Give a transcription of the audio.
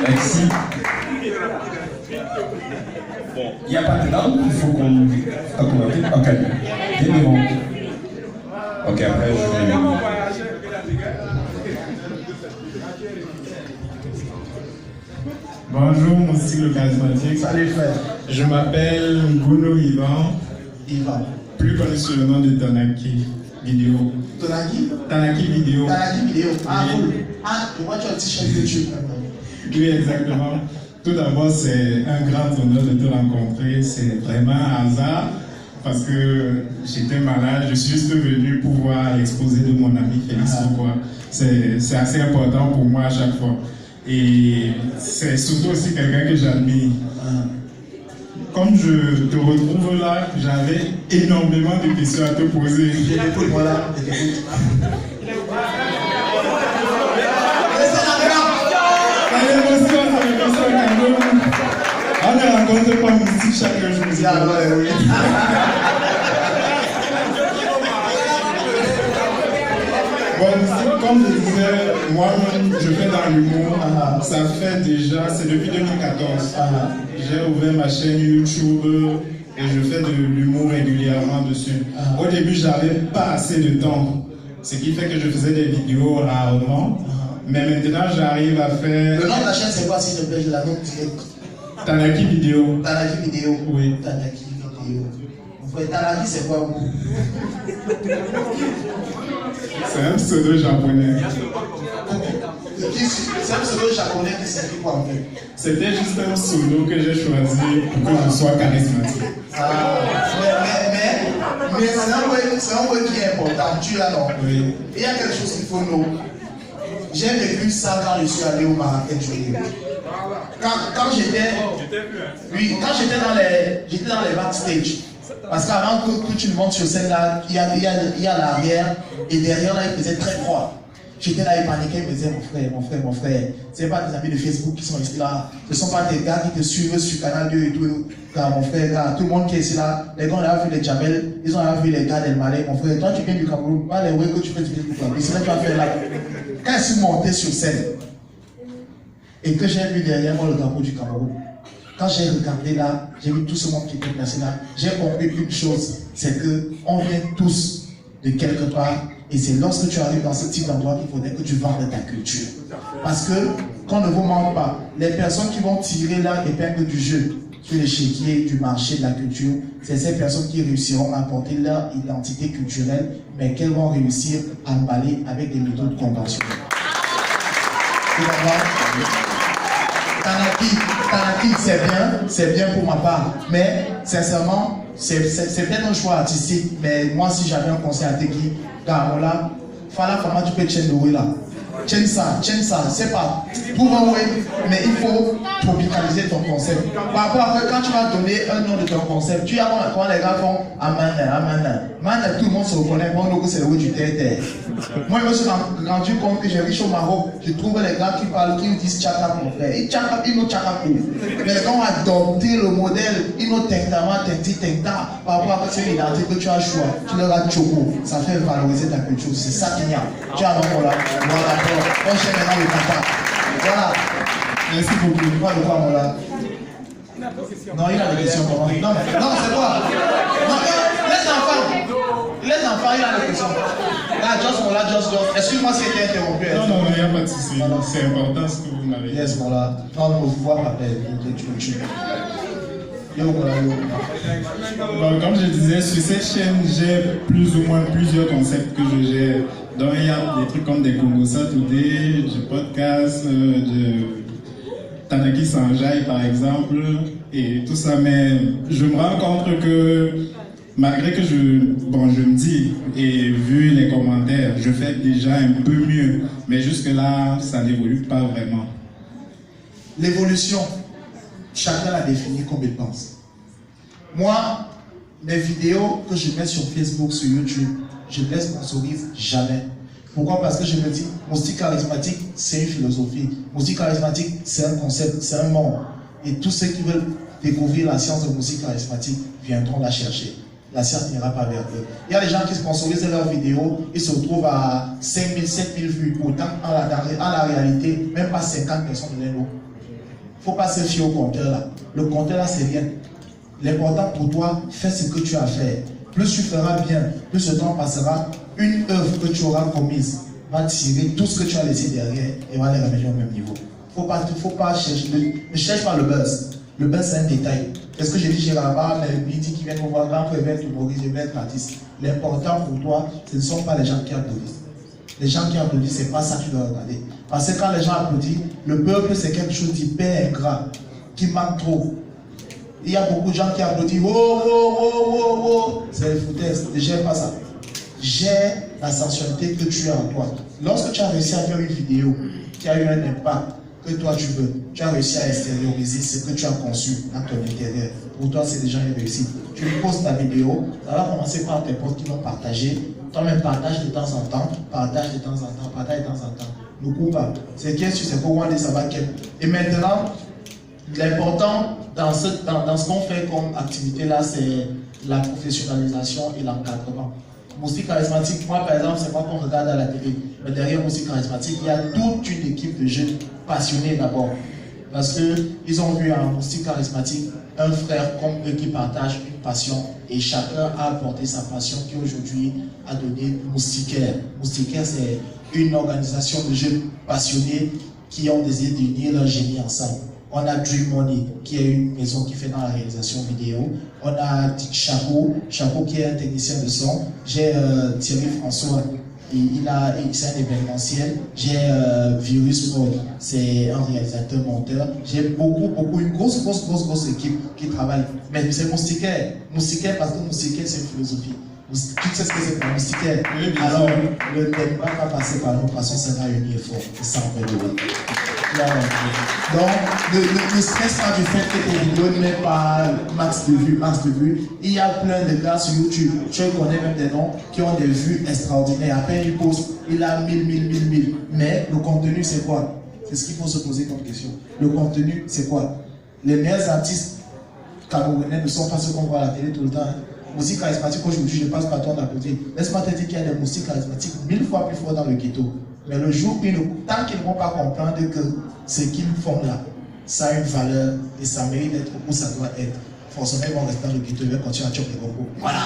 Merci. Bon, il n'y a pas de langue, il faut qu'on commenter. Ok. Bien bon. Ok, après je vais. Bonjour, mon cycle charismatique. Salut frère. Je m'appelle Gouno Ivan. Ivan. Plus connu sous le nom de Tanaki Vidéo. Tanaki? Tanaki Vidéo. Tanaki Vidéo. Ah, oui. cool. Ah, je vois que tu as un t-shirt YouTube. Oui, exactement. Tout d'abord, c'est un grand honneur de te rencontrer. C'est vraiment un hasard parce que j'étais malade. Je suis juste venu pour voir l'exposé de mon ami Félix Foucault. C'est assez important pour moi à chaque fois. Et c'est surtout aussi quelqu'un que j'admire. Comme je te retrouve là, j'avais énormément de questions à te poser. Je l'écoute, voilà. Je l'écoute. On ne rencontre pas Moustique chaque jour. Oui. Bon, comme je disais, moi-même, je fais dans l'humour. Ça fait déjà, c'est depuis 2014. J'ai ouvert ma chaîne YouTube et je fais de l'humour régulièrement dessus. Au début, je n'avais pas assez de temps, ce qui fait que je faisais des vidéos rarement. Mais maintenant, j'arrive à faire... Le nom de la chaîne, c'est quoi, s'il te plaît? Je la note direct. Tanaki Vidéo. Tanaki Vidéo. Oui. Tanaki Vidéo. Mon frère, Tanaki, c'est quoi, vous? C'est un pseudo japonais. C'est un pseudo japonais qui signifie quoi, en fait? C'était juste un pseudo que j'ai choisi pour que je sois charismatique. Mais c'est un mot qui est important. Tu l'as, non? Oui. Il y a quelque chose qu'il faut nous. J'ai vécu ça quand je suis allé au Marrakech. Quand j'étais. Oui, quand j'étais dans les backstage. Parce qu'avant que tu montes sur scène là, il y a l'arrière et derrière là il faisait très froid. J'étais là, il paniquait, il me disait mon frère, c'est pas des amis de Facebook qui sont ici là, ce sont pas des gars qui te suivent sur Canal 2 et tout. Car mon frère, là, tout le monde qui est ici là, les gars on a vu les Jamel, ils ont vu les gars d'El Malais, mon frère, toi tu viens du Cameroun, pas les ouais que tu fais du Facebook là, c'est là que tu vas faire là. Quand je suis monté sur scène et que j'ai vu derrière moi le drapeau du Cameroun, quand j'ai regardé là, j'ai vu tout ce monde qui était placé là, j'ai compris une chose, c'est que on vient tous de quelque part. Et c'est lorsque tu arrives dans ce type d'endroit qu'il faudrait que tu vendes ta culture. Parce que, qu'on ne vous mente pas, les personnes qui vont tirer leur épingle du jeu sur l'échiquier du marché de la culture, c'est ces personnes qui réussiront à apporter leur identité culturelle, mais qu'elles vont réussir à emballer avec des méthodes conventionnelles. Tu Tanaki, c'est bien pour ma part, mais sincèrement, c'est peut-être un choix artistique, mais moi si j'avais un conseil à Teki, car là, Fala Fama, tu peux chaîner là. Chaîne ça, c'est pas. Trouve un way, mais il faut tropicaliser ton concept. Par rapport à quand tu vas donner un nom de ton concept, tu as quand les gars font Amana. Tout le monde se reconnaît, bon, donc c'est le way du terre. Moi, je me suis rendu compte que j'ai riche au Maroc, je trouve les gars qui parlent, qui disent Tchaka, mon frère. Ils n'ont Tchaka pour. Mais quand on a adopté le modèle, ils n'ont Tentama, Tenta, par rapport à cette identité que tu as choisi, tu leur as Choco. Ça fait valoriser ta culture, c'est ça qu'il y a. Tu as un nom là, voilà. On cherche maintenant le papa. Voilà. Merci beaucoup. Voilà le quoi, mon là. Non, il a des questions pour moi. Non, c'est quoi? Non, les enfants, il a des questions. Là, just. Excuse-moi si j'ai été interrompu. Non, il n'y a pas de souci. C'est important ce que vous m'avez dit. Yes, mon là. Non, on voit pas tu. Bon, comme je disais, sur cette chaîne, j'ai plus ou moins plusieurs concepts que je gère. Donc, il y a des trucs comme des Congosa Today, du podcast, de Tanaki Sanjay par exemple, et tout ça. Mais je me rends compte que malgré que je me dis, et vu les commentaires, je fais déjà un peu mieux. Mais jusque-là, ça n'évolue pas vraiment. L'évolution, chacun l'a définie comme il pense. Moi, mes vidéos que je mets sur Facebook, sur YouTube, je ne les sponsorise jamais. Pourquoi? Parce que je me dis, mon style charismatique, c'est une philosophie. Mon style charismatique, c'est un concept, c'est un monde. Et tous ceux qui veulent découvrir la science de musique charismatique viendront la chercher. La science n'ira pas vers eux. Il y a des gens qui sponsorisent leurs vidéos, ils se retrouvent à 5 000, 7 000 vues. Pourtant, en la réalité, même pas 50 personnes de l'eau. faut pas se fier au compteur là. Le compteur là, c'est rien. L'important pour toi, fais ce que tu as à faire. Plus tu feras bien, plus le temps passera, une œuvre que tu auras commise va tirer tout ce que tu as laissé derrière et va les ramener au même niveau. Faut pas chercher, ne cherche pas le buzz. Le buzz, c'est un détail. Est-ce que j'ai dit, j'ai là-bas, mais il dit qu'il vient me voir, grand frère, humoriste, je vais être artiste. L'important pour toi, ce ne sont pas les gens qui applaudissent. Les gens qui applaudissent, c'est pas ça que tu dois regarder. Parce que quand les gens applaudissent, le peuple, c'est quelque chose d'hyper ingrat, qui manque trop. Il y a beaucoup de gens qui applaudissent, oh, oh, oh, oh, oh. C'est les foutaises, ne gère pas ça. Gère la sensualité que tu as en toi. Lorsque tu as réussi à faire une vidéo qui a eu un impact que toi tu veux, tu as réussi à extérioriser ce que tu as conçu dans ton intérieur. Pour toi, c'est déjà une réussite. Tu postes ta vidéo, ça va commencer par tes potes qui vont partager. Toi-même, partage de temps en temps, partage de temps en temps, partage de temps en temps. Ne coupe pas. C'est qu'est-ce que c'est pour moi, ça va qu'elle. Et maintenant, l'important dans ce qu'on fait comme activité là, c'est la professionnalisation et l'encadrement. Moustique charismatique, moi par exemple, c'est moi qu'on regarde à la télé. Mais derrière Moustique charismatique, il y a toute une équipe de jeunes passionnés d'abord. Parce qu'ils ont vu en Moustique charismatique un frère comme eux qui partagent une passion. Et chacun a apporté sa passion qui aujourd'hui a donné Moustiquaire. Moustiquaire, c'est une organisation de jeunes passionnés qui ont décidé d'unir leur génie ensemble. On a Dream Money, qui est une maison qui fait dans la réalisation vidéo. On a Chapeau qui est un technicien de son. J'ai Thierry François, c'est un événementiel. J'ai Virus Mode, c'est un réalisateur monteur. J'ai une grosse équipe qui travaille. Mais c'est Moustiquaire. Moustiquaire parce que Moustiquaire, c'est une philosophie. Tu sais ce que c'est pour Moustiquaire. Oui, alors, le débat va passer par nous, parce qu'on s'est réunis fort. C'est ça, en fait, donc, ne stresse pas du fait que tes vidéos ne mettent pas max de vues. Il y a plein de gars sur YouTube, je connais même des noms, qui ont des vues extraordinaires. Après, ils postent, il a 1000. Mais le contenu, c'est quoi? C'est ce qu'il faut se poser comme question. Le contenu, c'est quoi? Les meilleurs artistes camerounais ne sont pas ceux qu'on voit à la télé tout le temps. Musique charismatique, aujourd'hui, je passe par toi d'applaudir. Laisse-moi te dire qu'il y a des musiques charismatiques 1000 fois plus forts dans le ghetto. Mais le jour où tant qu'ils ne vont pas comprendre que ce qu'ils font là, ça a une valeur et ça mérite d'être où ça doit être, forcément ils vont rester dans le ghetto et ils vont continuer à choper les gros. Voilà!